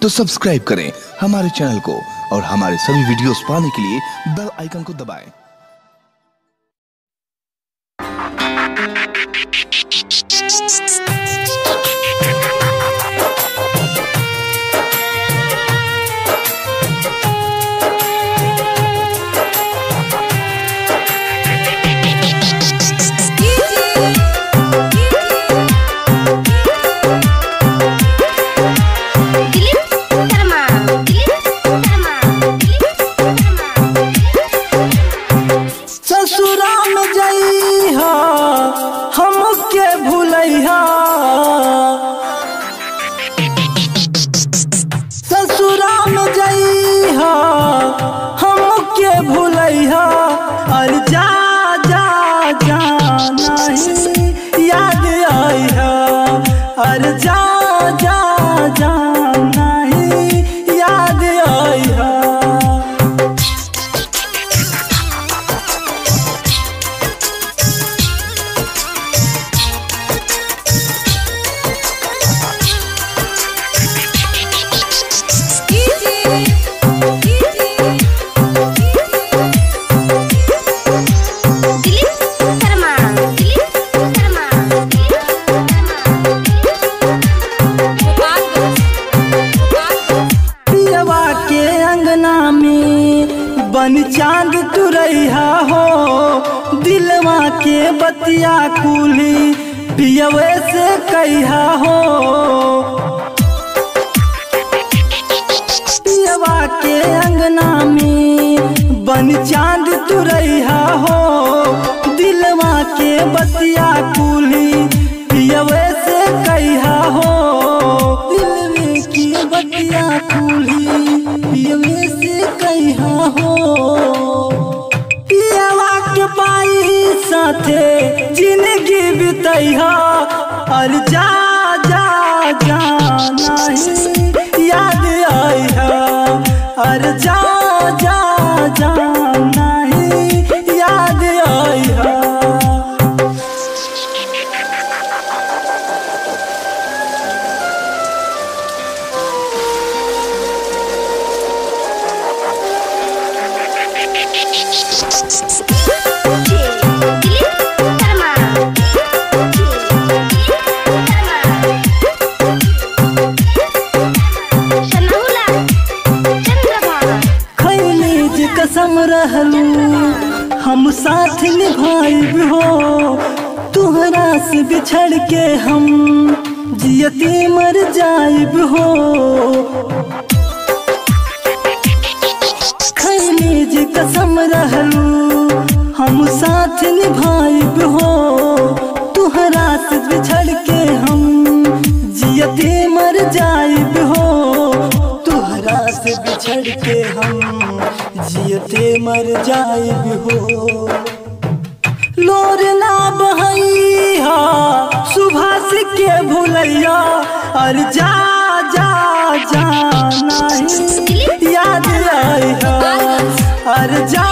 तो सब्सक्राइब करें हमारे चैनल को और हमारे सभी वीडियोस पाने के लिए बेल आइकन को दबाएं। अरे जा जा जा नहीं याद आई है, अरे जा जा जा नहीं याद आई है। बन चांद तुरैया हो दिलवा के बतिया कुली पियवे से कहिया हो, पियवा के अंगना में बन चांद तुरैया हो दिलवा के बतिया कुली पियवे से कहिया हो, दिलवे की बतिया कुली पियवे से कहिया हो। पियवा के पाई साथे जिंदगी बितैया, अरे जा जा जा नहीं याद आई है, अरे जा जा जा नहीं याद आई है। कसम रहलू हम साथ निभाइब हो, तुहरा से बिछड़ के हम जियती मर जाइब हो। खैली जी कसम रहलू हम साथ निभाइब हो, तुहरा से बिछड़ के हम जियती मर जाइब हो, तुहरा से बिछड़ के हम जियते मर जाइब हो। लोर ना बहैया सुभाष के भूलैया, अरे जा जा जा नहीं याद आई है, अरे जा